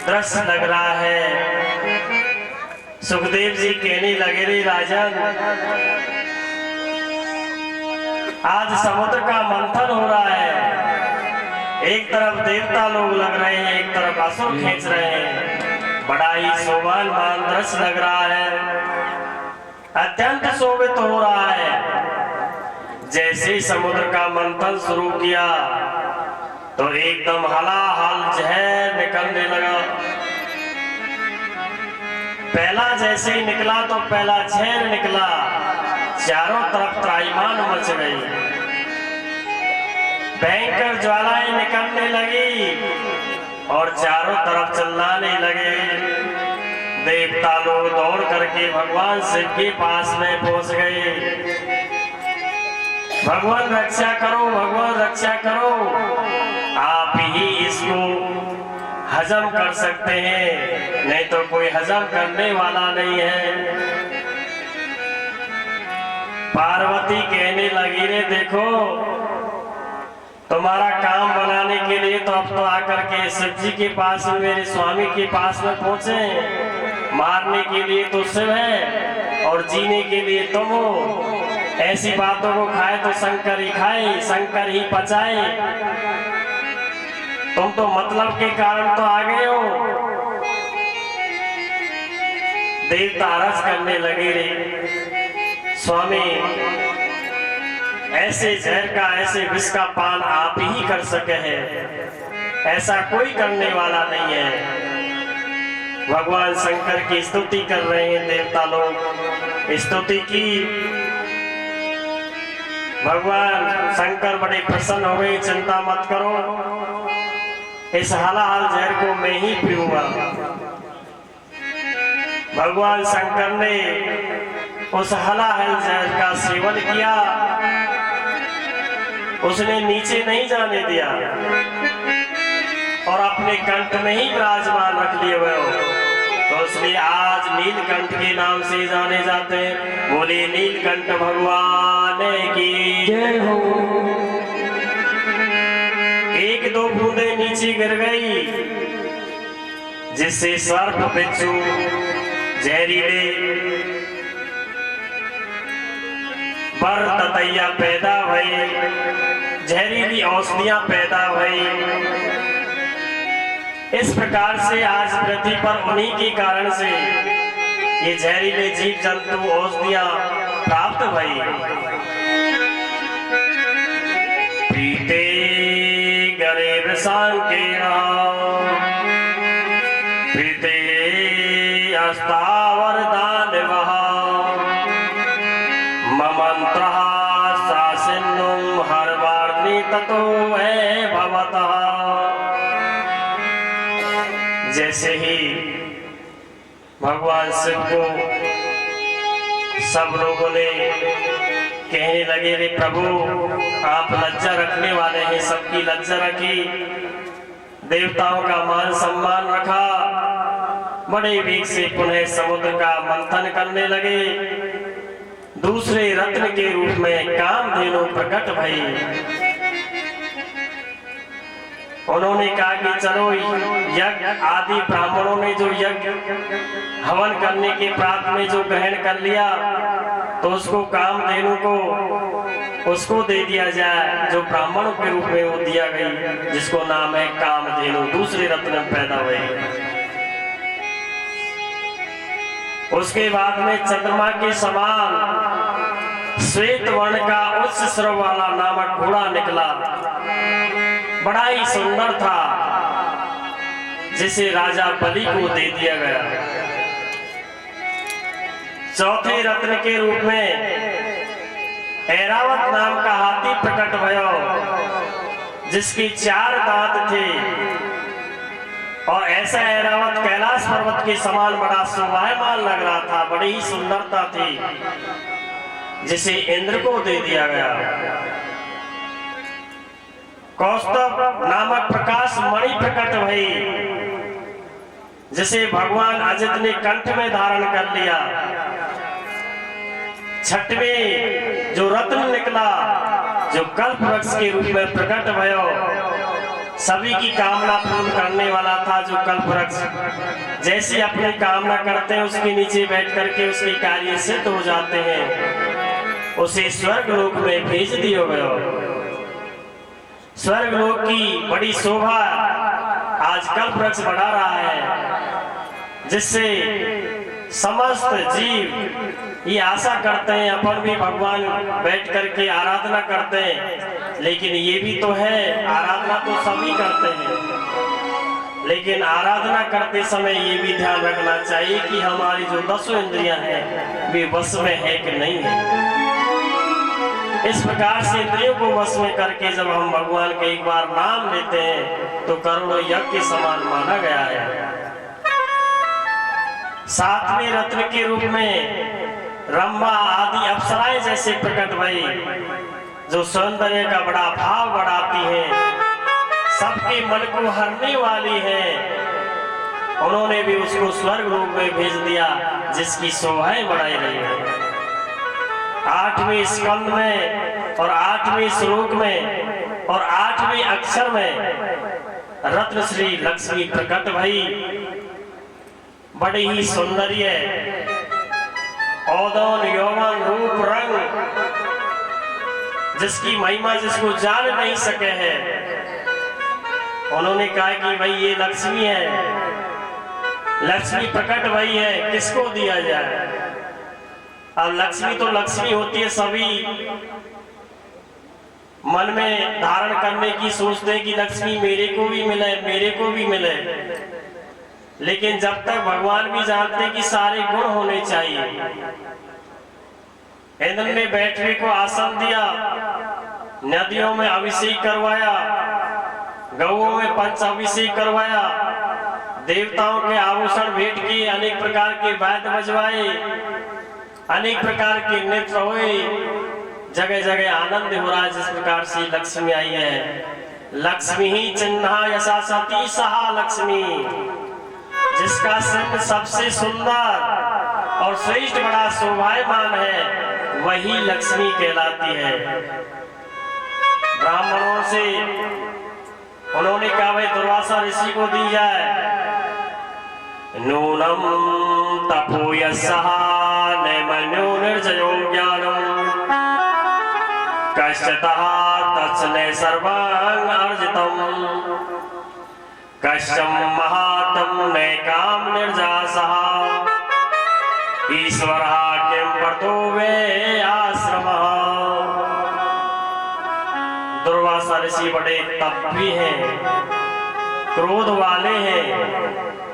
दृश्य लग रहा है। सुखदेव जी कहने लगे, रे राजन, आज समुद्र का मंथन हो रहा है। एक तरफ देवता लोग लग रहे हैं, एक तरफ असुर खींच रहे हैं। बड़ा ही शोभायमान दृश्य लग रहा है, अत्यंत शोभित हो रहा है। जैसे ही समुद्र का मंथन शुरू किया तो एकदम हलाहल जहर निकलने लगा। पहला जैसे ही निकला तो पहला जहर निकला, चारों तरफ त्राहिमाम मच गई, भयंकर ज्वालाएं निकलने लगी और चारों तरफ चिल्लाने लगे। देवता लोग दौड़ करके भगवान शिव के पास में पहुंच गए। भगवान रक्षा करो, भगवान रक्षा करो, आप ही इसको हजम कर सकते हैं, नहीं तो कोई हजम करने वाला नहीं है। पार्वती कहने लगी, रे देखो, तुम्हारा काम बनाने के लिए तो अब तो आकर के शिव जी के पास में, मेरे स्वामी के पास में पहुंचे। मारने के लिए तो शिव है और जीने के लिए तुम हो। ऐसी बातों को खाए तो शंकर ही खाए, शंकर ही पचाए। तुम तो मतलब के कारण तो आ गए हो। देवता अरज करने लगे, रे स्वामी, ऐसे जहर का, ऐसे विष का पान आप ही कर सके हैं, ऐसा कोई करने वाला नहीं है। भगवान शंकर की स्तुति कर रहे हैं देवता लोग। स्तुति की, भगवान शंकर बड़े प्रसन्न हो गए। चिंता मत करो, इस हलाहल जहर को मैं ही पीऊंगा। भगवान शंकर ने उस हलाहल जहर का सेवन किया, उसने नीचे नहीं जाने दिया और अपने कंठ में ही विराजमान रख लिए हुए हो। तो इसलिए आज नीलकंठ के नाम से जाने जाते हैं। बोले नीलकंठ भगवान की जय हो। एक दो बूंदे नीचे गिर गई, जिससे सर्प, बिच्छू, जहरीले बर ततैया पैदा भई, जहरीली औषधियां पैदा भई। इस प्रकार से आज पृथ्वी पर उन्हीं के कारण से ये जहरीले जीव जंतु, औषधियां प्राप्त भई। पीते गरीब सांकेरा, पीते अस्तावर दानवः, ममंत्रः शासिन्नुम हरवार्णी ततो है भवतः। जैसे ही भगवान शिव को सब लोगों ने कहने लगे, रे प्रभु, आप लज्जा रखने वाले हैं, सबकी लज्जा रखी, देवताओं का मान सम्मान रखा। बड़े वेग से पुनः समुद्र का मंथन करने लगे। दूसरे रत्न के रूप में कामधेनु प्रकट भई। उन्होंने कहा कि चलो, यज्ञ आदि ब्राह्मणों ने जो यज्ञ हवन करने के प्रात में जो ग्रहण कर लिया, तो उसको कामधेनु को उसको दे दिया जाए, जो ब्राह्मणों के रूप में वो दिया गई, जिसको नाम है कामधेनु, दूसरे रत्न में पैदा हुए। उसके बाद में चंद्रमा के समान श्वेत वर्ण का उच्च स्रव वाला नामक घोड़ा निकला। बड़ा ही सुंदर था, जिसे राजा बलि को दे दिया गया। चौथे रत्न के रूप में ऐरावत नाम का हाथी प्रकट भयो, जिसके 4 दांत थे और ऐसा ऐरावत कैलाश पर्वत के समान बड़ा शोभायमान लग रहा था, बड़ी ही सुंदरता थी, जिसे इंद्र को दे दिया गया। कौस्तुभ नामक प्रकाश मणि प्रकट भई, जिसे भगवान अजित ने कंठ में धारण कर लिया। छठवें जो रत्न निकला, जो कल्प वृक्ष के रूप में प्रकट भयो, सभी की कामना पूर्ण करने वाला था, जो कल्पवृक्ष जैसी अपनी कामना करते हैं उसके नीचे बैठ करके उसके कार्य सिद्ध हो जाते हैं, उसे स्वर्ग लोक में भेज दिया गया। स्वर्ग लोक की बड़ी शोभा आज कल्पवृक्ष बढ़ा रहा है, जिससे समस्त जीव ये आशा करते हैं अपन भी भगवान बैठ करके आराधना करते हैं। लेकिन ये भी तो है, आराधना तो सभी करते हैं, लेकिन आराधना करते समय ये भी ध्यान रखना चाहिए कि हमारी जो 10 इंद्रियां हैं वे वश में है कि नहीं है। इस प्रकार से इंद्रियों को वश में करके जब हम भगवान के एक बार नाम लेते हैं तो करोड़ों यज्ञ के समान माना गया है। सातवें रत्न के रूप में रंभा आदि अप्सराएं जैसे प्रकट भई, जो सौंदर्य का बड़ा भाव बढ़ाती है, सबके मन को हरने वाली है, उन्होंने भी उसको स्वर्ग रूप में भेज दिया, जिसकी शोभाएं बढ़ाई रही है। 8वें स्कंद में और 8वें श्लोक में और 8वें अक्षर में रत्न श्री लक्ष्मी प्रकट भई, बड़ी ही सुंदरी है, औदौन यौवन रूप रंग, जिसकी महिमा जिसको जान नहीं सके है। उन्होंने कहा कि भाई ये लक्ष्मी है, लक्ष्मी प्रकट भई है, किसको दिया जाए। अब लक्ष्मी तो लक्ष्मी होती है, सभी मन में धारण करने की सोचते हैं कि लक्ष्मी मेरे को भी मिले, मेरे को भी मिले, लेकिन जब तक भगवान भी जानते हैं कि सारे गुण होने चाहिए। इंद्र ने बैठने को आसन दिया, नदियों में अभिषेक करवाया, गौओं में पंच अभिषेक करवाया, देवताओं के आभूषण भेंट किए, अनेक प्रकार के वाद्य बजवाए, अनेक प्रकार के नृत्य हुए, जगह जगह आनंद हो रहा है। जिस प्रकार से लक्ष्मी आई है, लक्ष्मी ही चिन्हा यशा सती सहा लक्ष्मी, जिसका सिंह सबसे सुंदर और श्रेष्ठ बड़ा शोभायमान है, वही लक्ष्मी कहलाती है। ब्राह्मणों से उन्होंने कहा भाई दुर्वासा ऋषि को दी जाए, नूनम तपो यस्सहा नैमन्यो निर्जयो ज्ञानम कश्चितः तत्सने सर्वं अर्जितम् कश्चन महात्म नैकाम निर्जासः ईश्वरः किं वर्तो वे आश्रमः। दुर्वासा ऋषि बड़े तपस्वी हैं, क्रोध वाले हैं,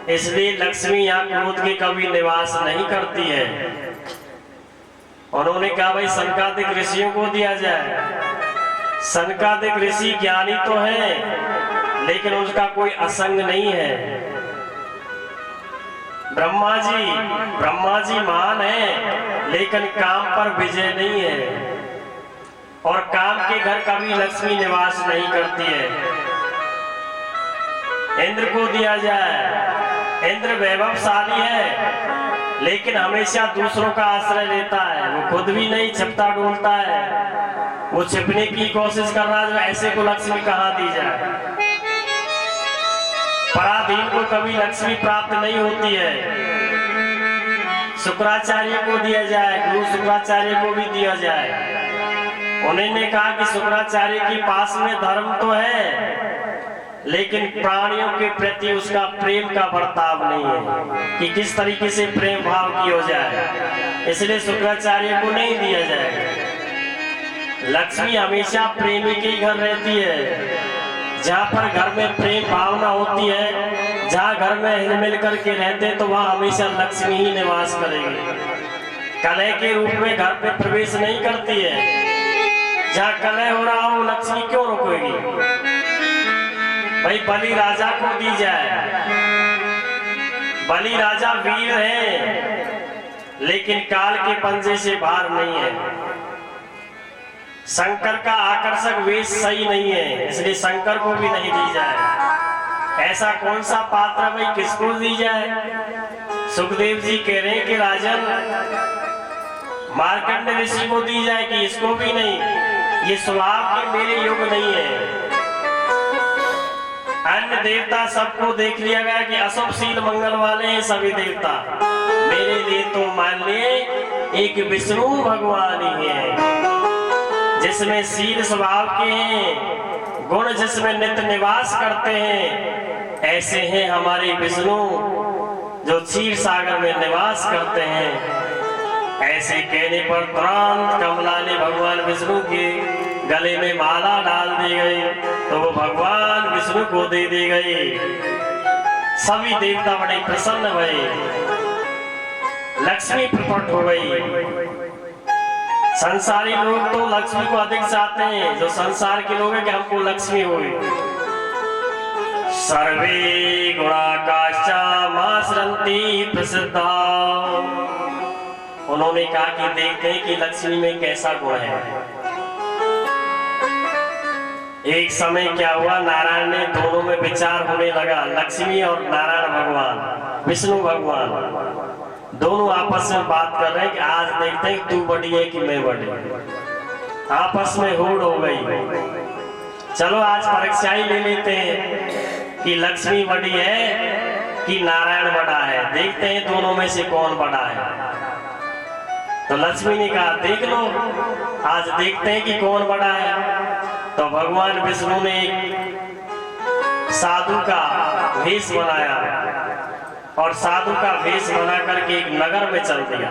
इसलिए लक्ष्मी यहाँ क्रोध के कभी निवास नहीं करती है। उन्होंने कहा भाई सनकादिक ऋषियों को दिया जाए। सनकादिक ऋषि ज्ञानी तो है, लेकिन उसका कोई असंग नहीं है। ब्रह्मा जी महान है, लेकिन काम पर विजय नहीं है, और काम के घर कभी लक्ष्मी निवास नहीं करती है। इंद्र को दिया जाए, इंद्र वैभवशाली है, लेकिन हमेशा दूसरों का आश्रय लेता है, वो खुद भी नहीं छिपता डोलता है, वो छिपने की कोशिश कर रहा है। ऐसे को लक्ष्मी कहाँ दी जाए। पराधीन को कभी लक्ष्मी प्राप्त नहीं होती है। शुक्राचार्य को दिया जाए, गुरु शुक्राचार्य को भी दिया जाए। उन्होंने कहा कि शुक्राचार्य के पास में धर्म तो है, लेकिन प्राणियों के प्रति उसका प्रेम का बर्ताव नहीं है कि किस तरीके से प्रेम भाव किया जाए, इसलिए शुक्राचार्य को नहीं दिया जाए। लक्ष्मी हमेशा प्रेमी के घर रहती है। जहाँ पर घर में प्रेम भावना होती है, जहाँ घर में हिल मिल करके रहते हैं, तो वहाँ हमेशा लक्ष्मी ही निवास करेगी। कलह के रूप में घर पे प्रवेश नहीं करती है। जहाँ कलह हो रहा हो लक्ष्मी क्यों रोकेगी। भाई बलि राजा को दी जाए। बलि राजा वीर है, लेकिन काल के पंजे से बाहर नहीं है। शंकर का आकर्षक वेश सही नहीं है, इसलिए शंकर को भी नहीं दी जाए। ऐसा कौन सा पात्र भाई किसको दी जाए। सुखदेव जी कह रहे हैं कि राजन मार्कंड ऋषि को दी जाए, कि इसको भी नहीं, ये स्वभाव के मेरे योग नहीं है। अन्य देवता सबको देख लिया गया कि अशुभशील मंगल वाले हैं सभी देवता, मेरे लिए तो मान लिए एक विष्णु भगवान ही है जिसमें शील स्वभाव के हैं, गुण जिसमें नित्य निवास करते हैं। ऐसे हैं हमारे विष्णु जो क्षीर सागर में निवास करते हैं। ऐसे कहने पर तुरंत कमला ने भगवान विष्णु के गले में माला डाल दी गई, तो वो भगवान विष्णु को दे दी गई। सभी देवता बड़े प्रसन्न हुए, लक्ष्मी प्रकट हो गई। संसारी लोग तो लक्ष्मी को अधिक चाहते हैं, जो संसार के लोग हैं कि हमको लक्ष्मी हुई। सर्वे गुणाकाशा मासरंती प्रसिद्धा। उन्होंने कहा कि देखते हैं कि लक्ष्मी में कैसा गुण है। एक समय क्या हुआ, नारायण ने दोनों में विचार होने लगा, लक्ष्मी और नारायण भगवान विष्णु भगवान दोनों आपस में बात कर रहे हैं कि आज देखते हैं तू बड़ी है कि मैं बड़ी। आपस में होड़ हो गई। चलो आज परीक्षा ही ले लेते हैं कि लक्ष्मी बड़ी है कि नारायण बड़ा है, देखते हैं दोनों में से कौन बड़ा है। तो लक्ष्मी ने कहा देख लो, आज देखते हैं कि कौन बड़ा है। तो भगवान विष्णु ने एक साधु का वेश बनाया और साधु का वेश बना करके एक नगर में चल दिया।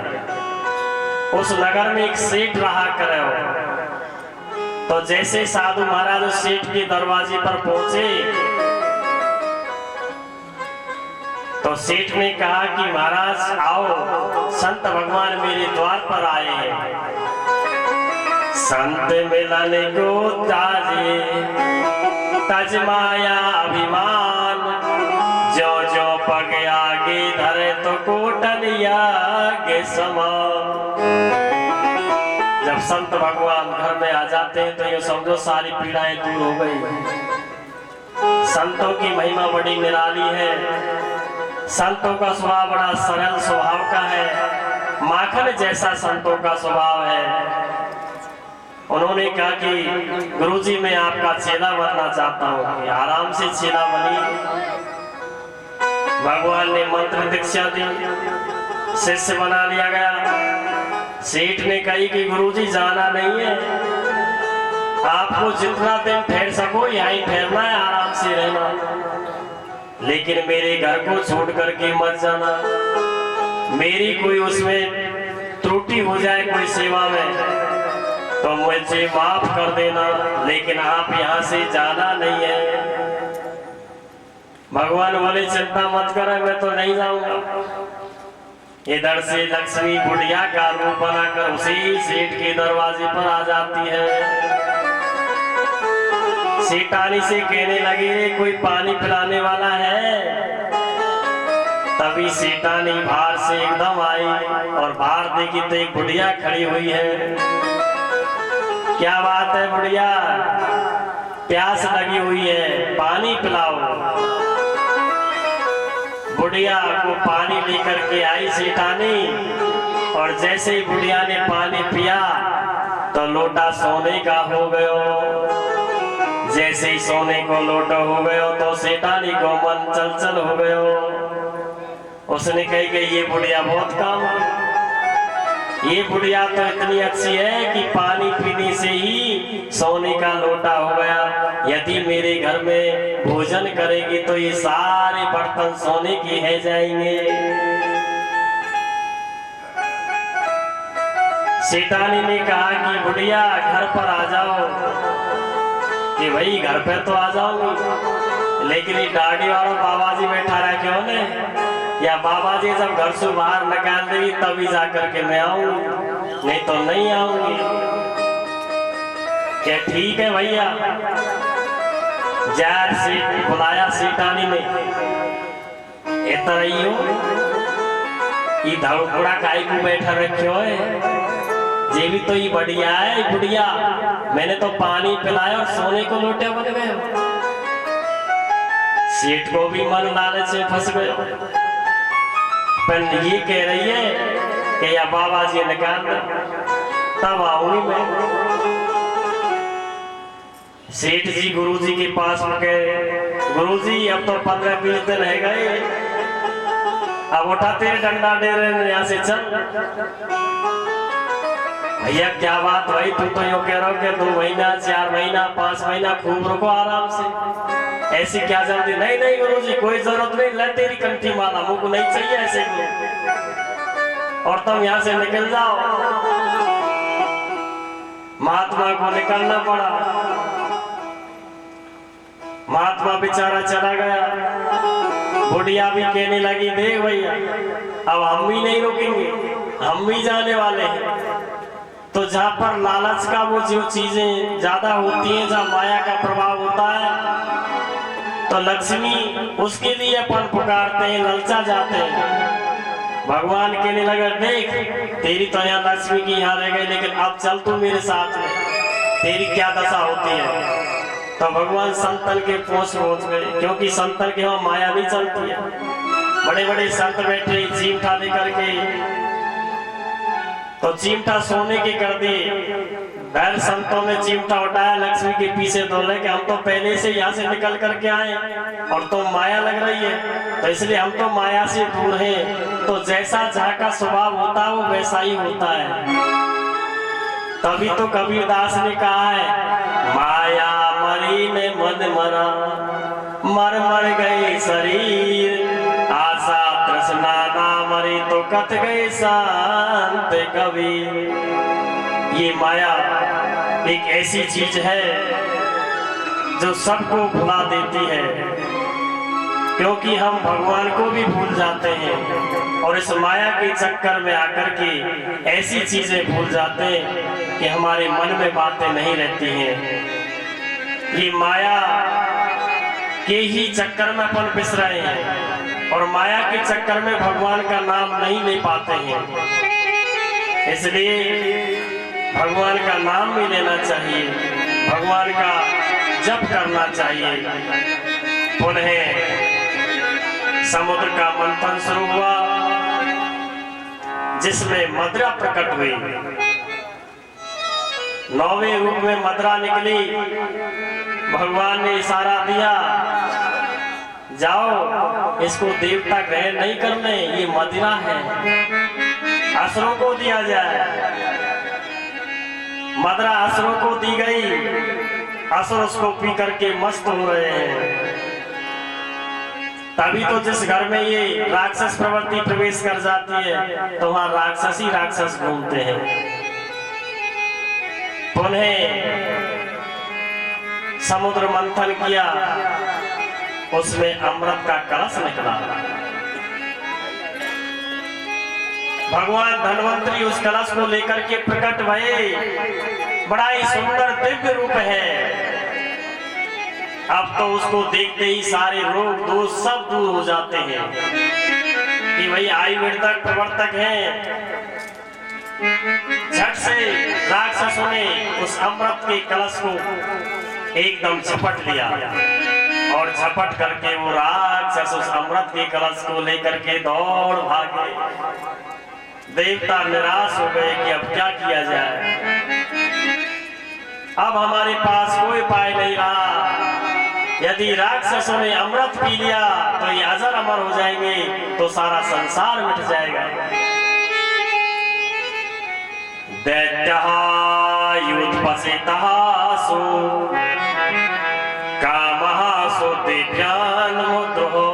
उस नगर में एक सेठ रहा करे हो। तो जैसे साधु महाराज उस सेठ के दरवाजे पर पहुंचे तो सेठ ने कहा कि महाराज आओ, संत भगवान मेरे द्वार पर आए हैं। संत मिलन को ताजे तज माया अभिमान, जो जो पग आगे धरे तो कोटनिया के समान। जब संत भगवान घर में आ जाते हैं तो ये समझो सारी पीड़ाएं दूर हो गई। संतों की महिमा बड़ी निराली है। संतों का स्वभाव बड़ा सरल स्वभाव का है, माखन जैसा संतों का स्वभाव है। उन्होंने कहा कि गुरुजी मैं आपका चेला बनना चाहता हूँ। आराम से चेला बनी। भगवान ने मंत्र दीक्षा दी, शिष्य बना लिया गया। सेठ ने कही कि गुरुजी जाना नहीं है, आपको जितना दिन ठहर सको यहीं ठहरना है, आराम से रहना, लेकिन मेरे घर को छोड़ करके मत जाना। मेरी कोई उसमें त्रुटि हो जाए कोई सेवा में तो मुझे माफ कर देना, लेकिन आप यहाँ से जाना नहीं है। भगवान बोले चिंता मत करें, मैं तो नहीं जाऊंगा। इधर से लक्ष्मी बुढ़िया का रूप बनाकर उसी सेठ के दरवाजे पर आ जाती है। सेठानी से कहने लगी कोई पानी पिलाने वाला है। तभी सेठानी बाहर से एकदम आई और बाहर देखी तो एक बुढ़िया खड़ी हुई है। क्या बात है बुढ़िया, प्यास लगी हुई है, पानी पिलाओ। बुढ़िया को पानी लेकर के आई सेठानी, और जैसे ही बुढ़िया ने पानी पिया तो लोटा सोने का हो गयो। जैसे ही सोने को लोटा हो गयो तो सेठानी को मन चंचल हो गयो। उसने कही कि ये बुढ़िया बहुत काम, ये बुढ़िया तो इतनी अच्छी है कि पानी पीने से ही सोने का लोटा हो गया। यदि मेरे घर में भोजन करेगी तो ये सारे बर्तन सोने के है जाएंगे। सेठानी ने कहा कि बुढ़िया घर पर आ जाओ। कि भाई घर पे तो आ जाऊंगी, लेकिन ये दाढ़ी वाला बाबा जी बैठा रहा क्यों ने, या बाबा जी जब घर से बाहर निकाल देगी तभी जा करके मैं आऊंगी, नहीं तो नहीं आऊंगी। क्या ठीक है भैया। जार सीट बुलाया सेठानी ने, इतना ही हो ये धड़कुड़ा काई को बैठा रखे हो, ये भी तो ये बढ़िया है बुढ़िया, मैंने तो पानी पिलाया और सोने को लोटे बन गए। सेठ को भी मन लालच से फंस गए। पर ये कह रही है कि या बाबा जी निकाल दे तब आऊंगी मैं। सेठ जी गुरु जी के पास गए, गुरुजी अब तो 15-20 दिन रह गए, अब उठाते डंडा दे रहे यहाँ से चल। भैया क्या बात भाई, तू तो यूँ कह रहा हो कि 2 महीना 4 महीना 5 महीना खूब रुको आराम से, ऐसी क्या जल्दी? नहीं नहीं गुरुजी कोई जरूरत नहीं, ले तेरी कंठी माला, मुझको नहीं चाहिए ऐसे गुरु, और तुम यहाँ से निकल जाओ। महात्मा को निकलना पड़ा, महात्मा बेचारा चला गया। बुढ़िया भी कहने लगी देख भैया अब हम भी नहीं रुकेंगे, हम भी जाने वाले हैं। तो जहाँ पर लालच का वो जो चीजें ज्यादा होती हैं, जहाँ माया का प्रभाव होता है, तो लक्ष्मी उसके लिए अपन पुकारते हैं, ललचा जाते हैं। भगवान कहने लगा देख तेरी तो यहाँ लक्ष्मी की यहाँ रह गई, लेकिन अब चल तू मेरे साथ में, तेरी क्या दशा होती है। तो भगवान संतन के पोष पहुंच गए, क्योंकि संतन के वहां माया नहीं चलती है। बड़े बड़े संत बैठे चिमटा लेकर के, तो चिमटा सोने के कर दिए। बैल संतों ने चिमटा उठाया, लक्ष्मी के पीछे दौड़े कि हम तो पहले से यहाँ से निकल करके आए और तो माया लग रही है, तो इसलिए हम तो माया से दूर हैं। तो जैसा जहाँ का स्वभाव होता है वो वैसा ही होता है। तभी तो कबीरदास ने कहा है माया मरी ने मन मरा, मर मर गए शरीर, आशा तृष्णा ना मरी तो कथ गए शांत कबीर। ये माया एक ऐसी चीज है जो सबको भुला देती है, क्योंकि हम भगवान को भी भूल जाते हैं और इस माया के चक्कर में आकर के ऐसी चीजें भूल जाते हैं कि हमारे मन में बातें नहीं रहती हैं। ये माया के ही चक्कर में अपन पिस रहे हैं और माया के चक्कर में भगवान का नाम नहीं ले पाते हैं। इसलिए भगवान का नाम भी लेना चाहिए, भगवान का जप करना चाहिए। पुनः समुद्र का मंथन शुरू हुआ, जिसमें मदिरा प्रकट हुई। 9वें रूप में मदिरा निकली। भगवान ने इशारा दिया जाओ इसको देवता ग्रहण नहीं करने, ये मदिरा है, असुरों को दिया जाए। मदिरा असुरों को दी गई, असुर उसको पी करके मस्त हो रहे हैं। तभी तो जिस घर में ये राक्षस प्रवृत्ति प्रवेश कर जाती है तो वहां राक्षस ही राक्षस घूमते हैं। पुनः समुद्र मंथन किया, उसमें अमृत का कलश निकला। भगवान धन्वंतरी उस कलश को लेकर के प्रकट भये। बड़ा ही सुंदर दिव्य रूप है। अब तो उसको देखते ही सारे रोग दोष सब दूर हो जाते हैं कि भाई आयुर्वेदक प्रवर्तक हैं। झट से राक्षसों ने उस अमृत के कलश को एकदम झपट लिया और झपट करके वो राक्षस उस अमृत के कलश को लेकर के दौड़ भागे। देवता निराश हो गए कि अब क्या किया जाए, अब हमारे पास कोई उपाय नहीं रहा। यदि राक्षसों ने अमृत पी लिया तो ये अजर अमर हो जाएंगे, तो सारा संसार मिट जाएगा। दैत्यः युद्धपसितः सु कामः सु दिव्यान्मुद्रो।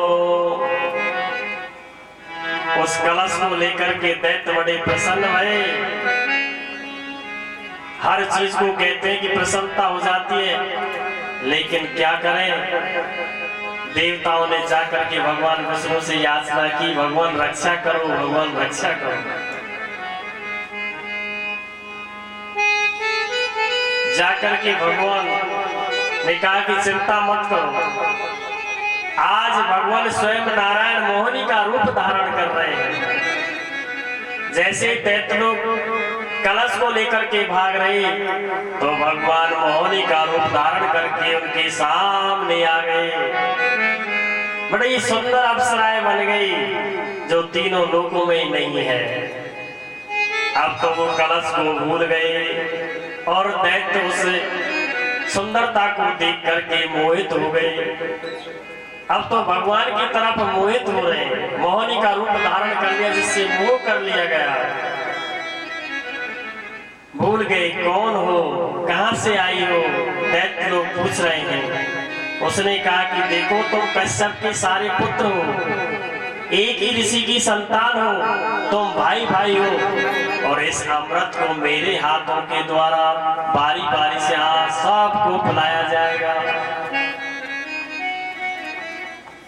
उस कलश को लेकर के दैत्य बड़े प्रसन्न हुए। हर चीज को कहते हैं कि प्रसन्नता हो जाती है, लेकिन क्या करें, देवताओं ने जाकर के भगवान विष्णु से याचना की, भगवान रक्षा करो, भगवान रक्षा करो। जाकर के भगवान ने कहा कि चिंता मत करो, आज भगवान स्वयं नारायण मोहिनी का रूप धारण कर रहे हैं। जैसे दैत्य लोग कलश को लेकर के भाग रहे तो भगवान मोहिनी का रूप धारण करके उनके सामने आ गए। बड़ी सुंदर अप्सराएं बन गई जो तीनों लोकों में नहीं है। अब तो वो कलश को भूल गए और दैत्य उस सुंदरता को देख करके मोहित हो गए। अब तो भगवान की तरफ मोहित हो रहे हैं, मोहिनी का रूप धारण कर लिया, जिससे मोह कर लिया गया। भूल गए कौन हो, कहां से आई हो, दैत्य लोग पूछ रहे हैं। उसने कहा कि देखो तुम कश्यप के सारे पुत्र हो, एक ही ऋषि की संतान हो, तुम भाई भाई हो, और इस अमृत को मेरे हाथों के द्वारा बारी बारी से आज सबको पिलाया जाएगा।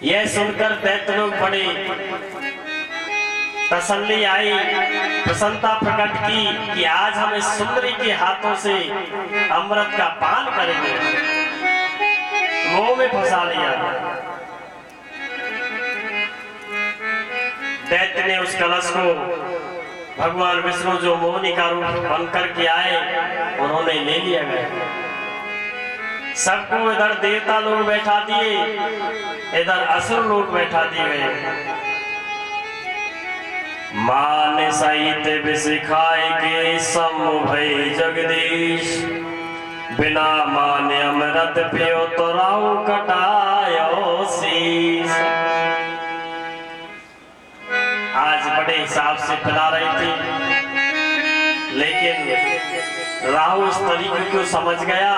यह सुनकर दैत्य लोग बड़े तसल्ली आई, प्रसन्नता प्रकट की कि आज हम इस सुंदरी के हाथों से अमृत का पान करेंगे। मोह में फंसा लिया। दैत्य ने उस कलश को भगवान विष्णु जो मोहिनी का रूप बनकर के आए, उन्होंने ले लिया गया। सबको इधर देवता लोग बैठा दिए, इधर असुर लोग बैठा दिए गए। मान सहित विष खाए के सम भय जगदीश, बिना माने अमृत पियो तो राहु कटायो शीश। आज बड़े हिसाब से पिला रही थी, लेकिन राहु इस तरीके को समझ गया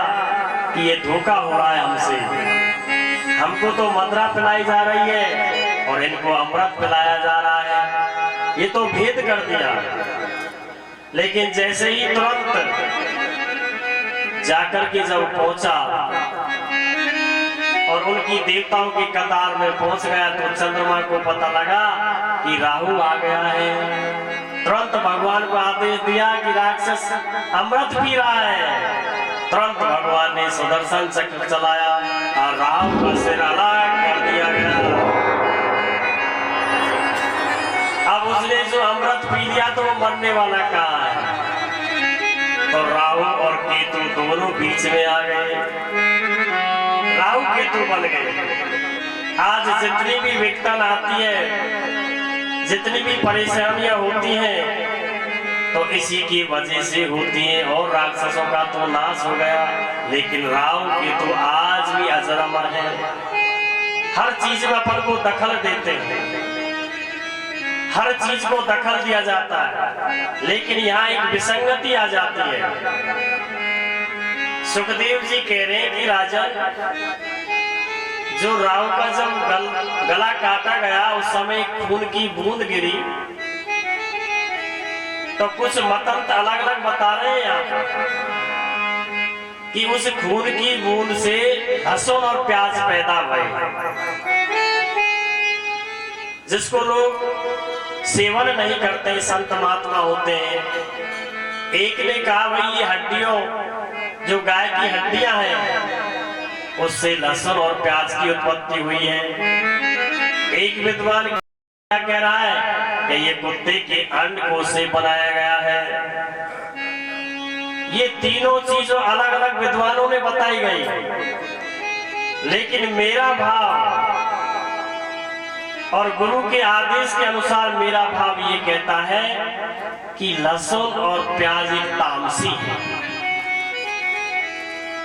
कि ये धोखा हो रहा है हमसे। हमको तो मदरा पिलाई जा रही है और इनको अमृत पिलाया जा रहा है, ये तो भेद कर दिया। लेकिन जैसे ही तुरंत जाकर के जब पहुंचा और उनकी देवताओं की कतार में पहुंच गया, तो चंद्रमा को पता लगा कि राहु आ गया है। तुरंत भगवान को आदेश दिया कि राक्षस अमृत पी रहा है। तुरंत भगवान ने सुदर्शन चक्र चलाया और राहु का सिर अलग कर दिया गया। अब उसने जो अमृत पी लिया तो वो मरने वाला कहाँ है। तो राहु और केतु दोनों बीच में आ गए, राहु केतु बन गए। आज जितनी भी विघटन आती है, जितनी भी परेशानियां होती हैं, तो इसी की वजह से होती हैं। और राक्षसों का तो नाश हो गया, लेकिन राहु केतु आज भी अजर अमर है। हर चीज में अपन को दखल देते हैं, हर चीज को दखल दिया जाता है, लेकिन यहाँ एक विसंगति आ जाती है। सुखदेव जी कह रहे हैं कि राजन, जो राहु का जब गला काटा गया, उस समय खून की बूंद गिरी, तो कुछ मतंत अलग अलग बता रहे हैं यहाँ कि उस खून की बूंद से लहसुन और प्याज पैदा हुए, जिसको लोग सेवन नहीं करते, संत महात्मा होते हैं। एक ने कहा भाई ये हड्डियों, जो गाय की हड्डियां हैं, उससे लहसुन और प्याज की उत्पत्ति हुई है। एक विद्वान क्या कह रहा है कि ये कुत्ते के अंड को से बनाया गया है। ये तीनों चीजों अलग अलग विद्वानों ने बताई गई, लेकिन मेरा भाव और गुरु के आदेश के अनुसार मेरा भाव ये कहता है कि लहसुन और प्याज एक तामसी है,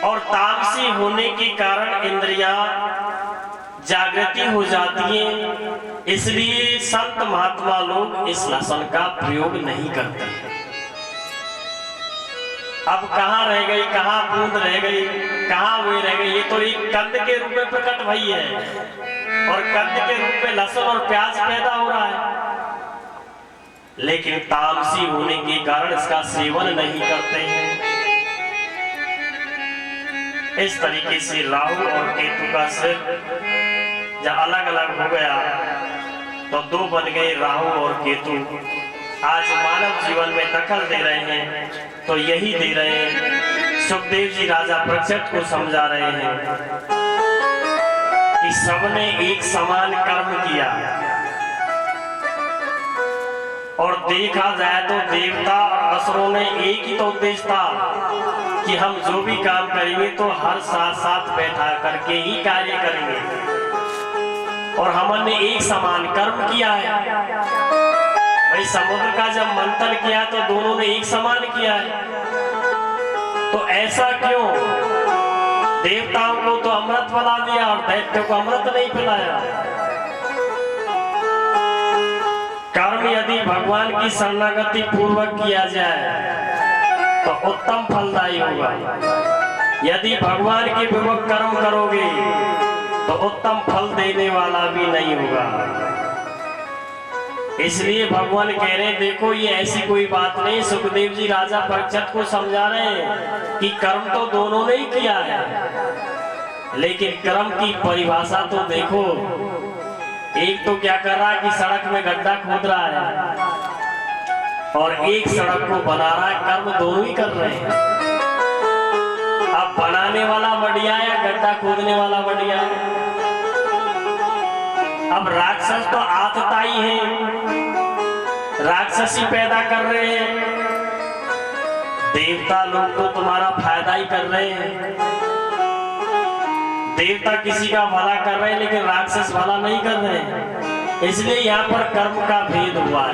और तामसी होने के कारण इंद्रियां जागृति हो जाती हैं। इसलिए संत महात्मा लोग इस लहसुन का प्रयोग नहीं करते हैं। अब कहाँ रह गई, कहाँ बूंद रह गई, कहाँ वे रह गई। ये तो एक कंद के रूप में प्रकट भई है, और कंद के रूप में लहसुन और प्याज पैदा हो रहा है, लेकिन तामसी होने के कारण इसका सेवन नहीं करते हैं। इस तरीके से राहु और केतु का सिर जब अलग अलग हो गया, तो दो बन गए राहु और केतु। आज मानव जीवन में दखल दे रहे हैं, तो यही दे रहे हैं। सुखदेव जी राजा परीक्षित को समझा रहे हैं कि सबने एक समान कर्म किया, और देखा जाए तो देवता और असुरों ने एक ही तो उद्देश्य था कि हम जो भी काम करेंगे तो हर साथ साथ बैठा करके ही कार्य करेंगे, और हमने एक समान कर्म किया है। भाई समुद्र का जब मंथन किया तो दोनों ने एक समान किया है, तो ऐसा क्यों? देवताओं को तो अमृत अमृत बना दिया और दैत्यों को अमृत नहीं पिलाया। कर्म यदि भगवान की शरणागति पूर्वक किया जाए तो उत्तम फलदायी होगा। यदि भगवान के विमुख कर्म करोगे तो उत्तम फल देने वाला भी नहीं होगा। इसलिए भगवान कह रहे हैं, देखो ये ऐसी कोई बात नहीं। सुखदेव जी राजा परीक्षित को समझा रहे हैं कि कर्म तो दोनों ने ही किया है, लेकिन कर्म की परिभाषा तो देखो। एक तो क्या कर रहा है कि सड़क में गड्ढा खोद रहा है और एक सड़क को बना रहा है। कर्म दोनों ही कर रहे हैं। अब बनाने वाला बढ़िया है या गड्ढा खोदने वाला बढ़िया है? अब राक्षस तो आतताई हैं, राक्षसी पैदा कर रहे हैं। देवता लोग तो तुम्हारा फायदा ही कर रहे हैं। देवता किसी का भला कर रहे हैं, लेकिन राक्षस भला नहीं कर रहे हैं। इसलिए यहाँ पर कर्म का भेद हुआ है।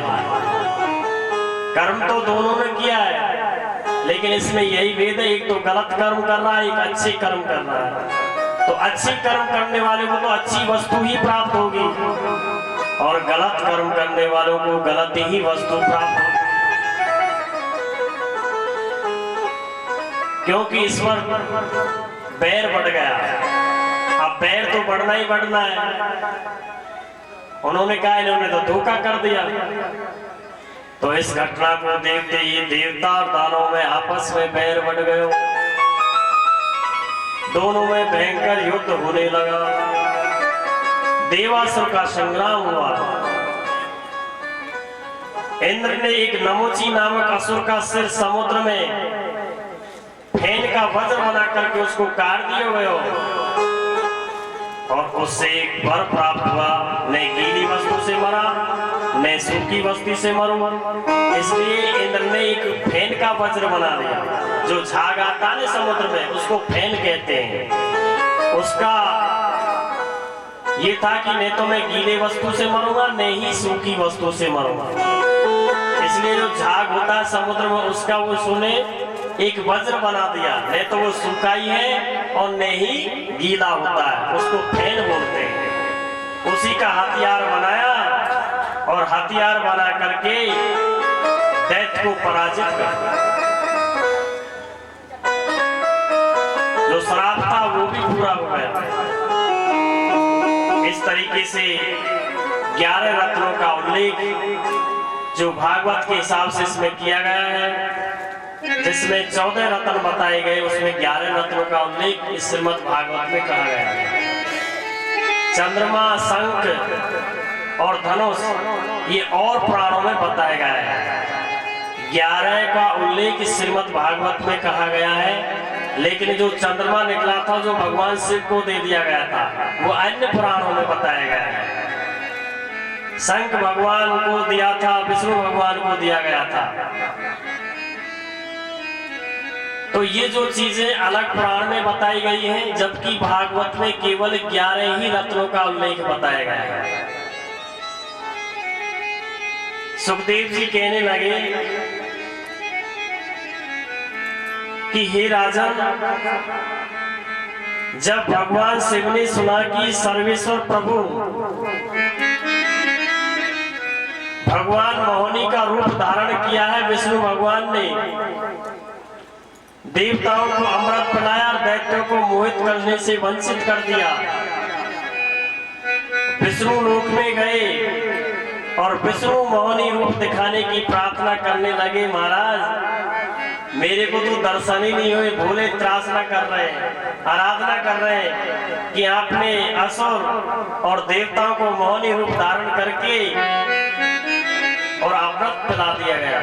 कर्म तो दोनों ने किया है, लेकिन इसमें यही भेद है, एक तो गलत कर्म कर रहा है, एक अच्छे कर्म कर रहा है। तो अच्छे कर्म करने वाले को तो अच्छी वस्तु ही प्राप्त होगी और गलत कर्म करने वालों को गलत ही वस्तु प्राप्त होगी, क्योंकि इस पर बैर बढ़ गया। अब बैर तो बढ़ना ही बढ़ना है। उन्होंने कहा इन्होंने तो धोखा कर दिया। तो इस घटना को देखते ही देवता और दानवों में आपस में बैर बढ़ गए। दोनों में भयंकर युद्ध होने लगा। देवासुर का संग्राम हुआ। इंद्र ने एक नमोची नामक असुर का सिर समुद्र में फेन का वज्र बना करके उसको काट दिया गया और उससे एक वर प्राप्त हुआ, न गीली वस्तु से मरा न सूखी वस्तु से मरो। इसलिए इंद्र ने एक फेन का वज्र बना दिया। जो झाग आता है समुद्र में उसको फेन कहते हैं। उसका ये था कि नहीं तो मैं गीले वस्तु से मरूंगा, नहीं ही सूखी वस्तु से मरूंगा। इसलिए जो झाग होता है समुद्र में उसका वो सुने एक वज्र बना दिया, नहीं तो वो सूखा ही है और नहीं गीला होता है, उसको फेन बोलते हैं। उसी का हथियार बनाया और हथियार बना करके दैत्य को पराजित कर दिया। जो श्राप था वो भी पूरा हो गया। इस तरीके से 11 रत्नों का उल्लेख जो भागवत के हिसाब से इसमें किया गया है, जिसमें 14 रत्न बताए गए, उसमें 11 रत्नों का उल्लेख इस श्रीमद् भागवत में कहा गया है। चंद्रमा, शंख और धनुष ये और पुराणों में बताया गया है। 11 का उल्लेख इस श्रीमद् भागवत में कहा गया है, लेकिन जो चंद्रमा निकला था जो भगवान शिव को दे दिया गया था वो अन्य पुराणों में बताया गया है। शंख भगवान को दिया था, विष्णु भगवान को दिया गया था। तो ये जो चीजें अलग पुराण में बताई गई हैं, जबकि भागवत में केवल 11 ही रत्नों का उल्लेख बताया गया है। सुखदेव जी कहने लगे कि हे राजन, जब भगवान शिव ने सुना कि सर्वेश्वर प्रभु भगवान मोहिनी का रूप धारण किया है, विष्णु भगवान ने देवताओं को अमृत पिलाया और दैत्यों को मोहित करने से वंचित कर दिया। विष्णु लोक में गए और विष्णु मोहिनी रूप दिखाने की प्रार्थना करने लगे। महाराज मेरे को तो दर्शन ही नहीं हुए, भोले त्रासना कर रहे हैं, आराधना कर रहे हैं कि आपने असुर और देवताओं को मोहिनी रूप धारण करके और अमृत पिला दिया गया,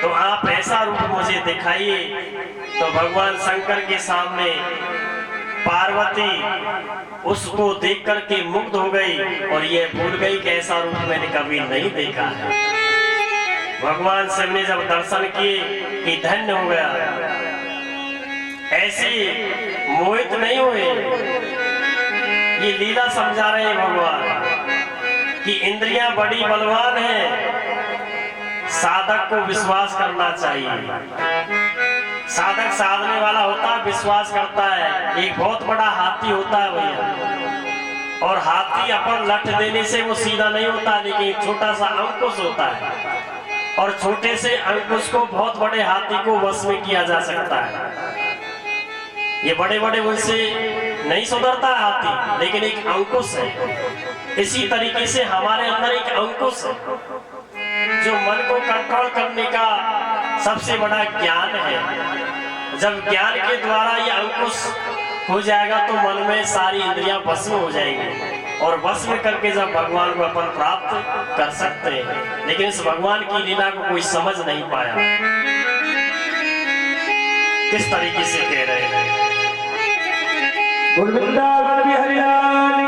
तो आप ऐसा रूप मुझे दिखाइए। तो भगवान शंकर के सामने पार्वती उसको देख करके मुग्ध हो गई और ये भूल गई कि ऐसा रूप मैंने कभी नहीं देखा है। भगवान शिव ने जब दर्शन किए कि धन्य हो गया, ऐसे मोहित नहीं हुए। ये लीला समझा रहे हैं भगवान कि इंद्रियां बड़ी बलवान हैं, साधक को विश्वास करना चाहिए। साधक साधने वाला होता है, विश्वास करता है। एक बहुत बड़ा हाथी होता है भैया, और हाथी अपन लठ देने से वो सीधा नहीं होता, लेकिन छोटा सा अंकुश होता है, और छोटे से अंकुश को बहुत बड़े हाथी को वश में किया जा सकता है। ये बड़े बड़े उनसे नहीं सुधरता हाथी, लेकिन एक अंकुश है। इसी तरीके से हमारे अंदर एक अंकुश है, जो मन को कंट्रोल करने का सबसे बड़ा ज्ञान है। जब ज्ञान के द्वारा ये अंकुश हो जाएगा तो मन में सारी इंद्रियां भस्म हो जाएंगी, और भस्म करके जब भगवान को अपन प्राप्त कर सकते हैं। लेकिन इस भगवान की लीला को कोई समझ नहीं पाया। किस तरीके से कह रहे हैं? गुरविंदा हरियाणा